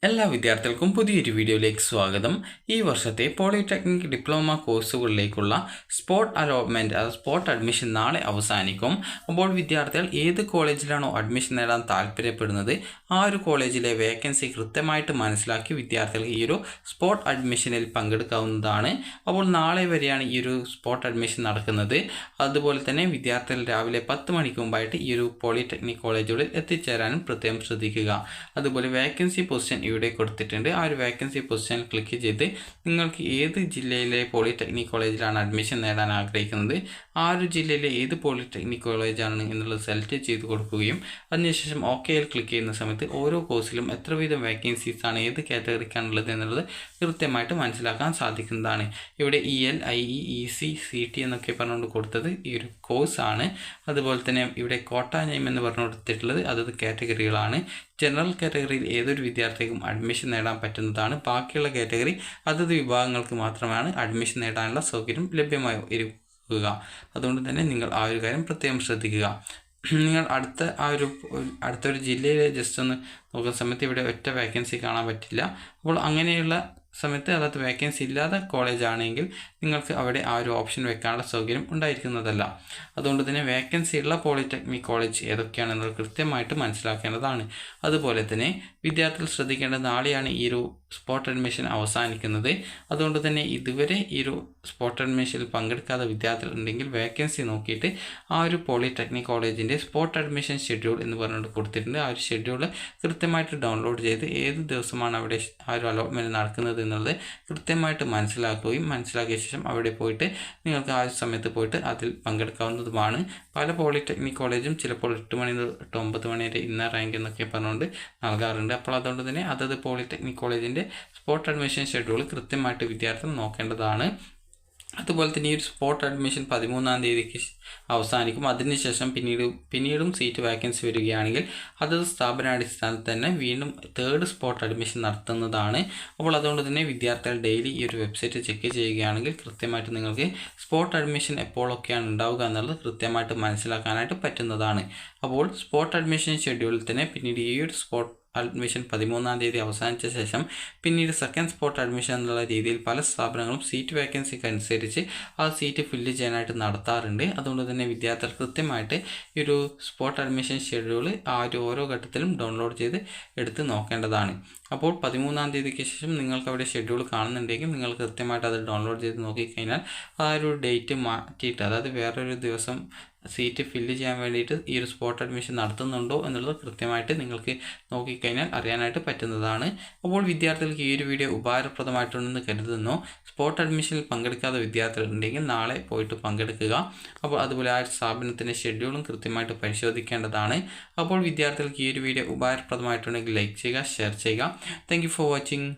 എല്ലാ വിദ്യാർത്ഥികൾക്കും പുതിയൊരു വീഡിയോയിലേക്ക് സ്വാഗതം. ഈ വർഷത്തെ പോളിടെക്നിക് ഡിപ്ലോമ കോഴ്സുകളിലേക്കുള്ള സ്പോട്ട് അലോട്ട്മെൻറ്റ് സ്പോട്ട് അഡ്മിഷൻ നാളെ അവസാനിക്കും. അപ്പോൾ വിദ്യാർത്ഥികൾ ഏത് കോളേജിലാണോ അഡ്മിഷൻ നേടാൻ താല്പര്യപ്പെടുന്നത് ആ ഒരു കോളേജിലെ വേക്കൻസി കൃത്യമായിട്ട് മനസ്സിലാക്കി വിദ്യാർത്ഥികൾക്ക് ഈ ഒരു സ്പോട്ട് അഡ്മിഷനിൽ പങ്കെടുക്കാവുന്നതാണ്. അപ്പോൾ നാളെ വരെയാണ് ഈ ഒരു സ്പോട്ട് അഡ്മിഷൻ നടക്കുന്നത്. അതുപോലെ തന്നെ വിദ്യാർത്ഥികൾ രാവിലെ 10 മണിക്ക് മുമ്പായിട്ട് ഈ ഒരു പോളിടെക്നിക് കോളേജുകളിൽ എത്തിച്ചേരാനും പ്രത്യേകം ശ്രദ്ധിക്കുക. അതുപോലെ വേക്കൻസി പൊസിഷൻ ഇവിടെ കൊടുത്തിട്ടുണ്ട്. ആ ഒരു വേക്കൻസി പൊസിഷൻ ക്ലിക്ക് ചെയ്ത് നിങ്ങൾക്ക് ഏത് ജില്ലയിലെ പോളിടെക്നിക് കോളേജിലാണ് അഡ്മിഷൻ നേടാൻ ആഗ്രഹിക്കുന്നത് ആ ഒരു ജില്ലയിലെ ഏത് പോളിടെക്നിക് കോളേജാണ് എന്നുള്ളത് സെലക്ട് ചെയ്ത് കൊടുക്കുകയും അതിനുശേഷം ഓക്കെയിൽ ക്ലിക്ക് ചെയ്യുന്ന സമയത്ത് ഓരോ കോഴ്സിലും എത്ര വീതം വേക്കൻസീസ് ആണ് ഏത് കാറ്റഗറിക്കാണുള്ളത് എന്നുള്ളത് കൃത്യമായിട്ട് മനസ്സിലാക്കാൻ സാധിക്കുന്നതാണ്. ഇവിടെ EL, IE, EC, CT എന്നൊക്കെ പറഞ്ഞുകൊണ്ട് കൊടുത്തത് ഈ ഒരു കോഴ്സാണ്. അതുപോലെ തന്നെ ഇവിടെ കോട്ട നെയിം എന്ന് പറഞ്ഞു കൊടുത്തിട്ടുള്ളത് അതത് കാറ്റഗറികളാണ്. ജനറൽ കാറ്റഗറിയിൽ ഏതൊരു വിദ്യാർത്ഥിക്കും അഡ്മിഷൻ നേടാൻ പറ്റുന്നതാണ്. ബാക്കിയുള്ള കാറ്റഗറി അതത് വിഭാഗങ്ങൾക്ക് മാത്രമാണ് അഡ്മിഷൻ നേടാനുള്ള സൗകര്യം ലഭ്യമായി ഇരിക്കുക. അതുകൊണ്ട് തന്നെ നിങ്ങൾ ആ ഒരു കാര്യം പ്രത്യേകം ശ്രദ്ധിക്കുക. നിങ്ങൾ അടുത്തൊരു ജില്ലയിലെ ജസ്റ്റ് ഒന്ന് നോക്കുന്ന സമയത്ത് ഇവിടെ ഒറ്റ വേക്കൻസി കാണാൻ പറ്റില്ല. അപ്പോൾ അങ്ങനെയുള്ള സമയത്ത് അതായത് വേക്കൻസി ഇല്ലാത്ത കോളേജ് ആണെങ്കിൽ നിങ്ങൾക്ക് അവിടെ ആ ഒരു ഓപ്ഷൻ വെക്കാനുള്ള സൗകര്യം ഉണ്ടായിരിക്കുന്നതല്ല. അതുകൊണ്ട് തന്നെ വേക്കൻസി ഉള്ള പോളിടെക്നിക് കോളേജ് ഏതൊക്കെയാണെന്നത് കൃത്യമായിട്ട് മനസ്സിലാക്കേണ്ടതാണ്. അതുപോലെ തന്നെ വിദ്യാർത്ഥികൾ ശ്രദ്ധിക്കേണ്ടത് നാളെയാണ് ഈ ഒരു സ്പോട്ട് അഡ്മിഷൻ അവസാനിക്കുന്നത്. അതുകൊണ്ട് തന്നെ ഇതുവരെ ഈ ഒരു സ്പോട്ട് അഡ്മിഷനിൽ പങ്കെടുക്കാത്ത വിദ്യാർത്ഥികൾ ഉണ്ടെങ്കിൽ വേക്കൻസി നോക്കിയിട്ട് ആ ഒരു പോളിടെക്നിക് കോളേജിൻ്റെ സ്പോട്ട് അഡ്മിഷൻ ഷെഡ്യൂൾ എന്ന് പറഞ്ഞിട്ട് കൊടുത്തിട്ടുണ്ട്. ആ ഒരു ഷെഡ്യൂൾ കൃത്യമായിട്ട് ഡൗൺലോഡ് ചെയ്ത് ഏത് ദിവസമാണ് അവിടെ ആ ഒരു അലോട്ട്മെൻറ്റ് നടക്കുന്നത് എന്നുള്ളത് കൃത്യമായിട്ട് മനസ്സിലാക്കിയ ശേഷം അവിടെ പോയിട്ട് നിങ്ങൾക്ക് ആ സമയത്ത് പോയിട്ട് അതിൽ പങ്കെടുക്കാവുന്നതുമാണ്. പല പോളിടെക്നിക് കോളേജും ചിലപ്പോൾ 8 മണി തൊട്ട് 9 മണി വരെ ഇന്ന റാങ്ക് എന്നൊക്കെ പറഞ്ഞുകൊണ്ട് നൽകാറുണ്ട്. അപ്പോൾ അതുകൊണ്ട് തന്നെ അതത് പോളിടെക്നിക് കോളേജിൻ്റെ സ്പോട്ട് അഡ്മിഷൻ ഷെഡ്യൂൾ കൃത്യമായിട്ട് വിദ്യാർത്ഥികൾ നോക്കേണ്ടതാണ്. അതുപോലെ തന്നെ ഈ ഒരു സ്പോട്ട് അഡ്മിഷൻ 13-ാം തീയതിക്ക് അവസാനിക്കും. അതിനുശേഷം പിന്നീടും സീറ്റ് വാക്കൻസി വരികയാണെങ്കിൽ അതത് സ്ഥാപനാടിസ്ഥാനത്തിൽ തന്നെ വീണ്ടും തേർഡ് സ്പോട്ട് അഡ്മിഷൻ നടത്തുന്നതാണ്. അപ്പോൾ അതുകൊണ്ട് തന്നെ വിദ്യാർത്ഥികൾ ഡെയിലി ഈ ഒരു വെബ്സൈറ്റ് ചെക്ക് ചെയ്യുകയാണെങ്കിൽ കൃത്യമായിട്ട് നിങ്ങൾക്ക് സ്പോട്ട് അഡ്മിഷൻ എപ്പോഴൊക്കെയാണ് ഉണ്ടാവുക എന്നുള്ളത് കൃത്യമായിട്ട് മനസ്സിലാക്കാനായിട്ട് പറ്റുന്നതാണ്. അപ്പോൾ സ്പോട്ട് അഡ്മിഷൻ ഷെഡ്യൂളിൽ തന്നെ പിന്നീട് ഈ ഒരു സ്പോട്ട് അഡ്മിഷൻ 13-ാം തീയതി അവസാനിച്ച ശേഷം പിന്നീട് സെക്കൻഡ് സ്പോട്ട് അഡ്മിഷൻ എന്നുള്ള രീതിയിൽ പല സ്ഥാപനങ്ങളും സീറ്റ് വേക്കൻസിക്ക് അനുസരിച്ച് ആ സീറ്റ് ഫില്ല് ചെയ്യാനായിട്ട് നടത്താറുണ്ട്. അതുകൊണ്ട് തന്നെ വിദ്യാർത്ഥികൾ കൃത്യമായിട്ട് ഈ ഒരു സ്പോട്ട് അഡ്മിഷൻ ഷെഡ്യൂൾ ആ ഒരു ഓരോ ഘട്ടത്തിലും ഡൗൺലോഡ് ചെയ്ത് എടുത്ത് നോക്കേണ്ടതാണ്. അപ്പോൾ 13-ാം തീയതിക്ക് ശേഷം നിങ്ങൾക്ക് അവിടെ ഷെഡ്യൂൾ കാണുന്നുണ്ടെങ്കിൽ നിങ്ങൾ കൃത്യമായിട്ട് അത് ഡൗൺലോഡ് ചെയ്ത് നോക്കിക്കഴിഞ്ഞാൽ ആ ഒരു ഡേറ്റ് മാറ്റിയിട്ട് അതായത് വേറൊരു ദിവസം സീറ്റ് ഫില്ല് ചെയ്യാൻ വേണ്ടിയിട്ട് ഈ ഒരു സ്പോട്ട് അഡ്മിഷൻ നടത്തുന്നുണ്ടോ എന്നുള്ളത് കൃത്യമായിട്ട് നിങ്ങൾക്ക് നോക്കിക്കഴിഞ്ഞാൽ അറിയാനായിട്ട് പറ്റുന്നതാണ്. അപ്പോൾ വിദ്യാർത്ഥികൾക്ക് ഈ ഒരു വീഡിയോ ഉപകാരപ്രദമായിട്ടുണ്ടെന്ന് കരുതുന്നു. സ്പോട്ട് അഡ്മിഷനിൽ പങ്കെടുക്കാത്ത വിദ്യാർത്ഥികൾ ഉണ്ടെങ്കിൽ നാളെ പോയിട്ട് പങ്കെടുക്കുക. അപ്പോൾ അതുപോലെ ആ സ്ഥാപനത്തിൻ്റെ ഷെഡ്യൂളും കൃത്യമായിട്ട് പരിശോധിക്കേണ്ടതാണ്. അപ്പോൾ വിദ്യാർത്ഥികൾക്ക് ഈ ഒരു വീഡിയോ ഉപകാരപ്രദമായിട്ടുണ്ടെങ്കിൽ ലൈക്ക് ചെയ്യുക, ഷെയർ ചെയ്യുക. Thank you for watching.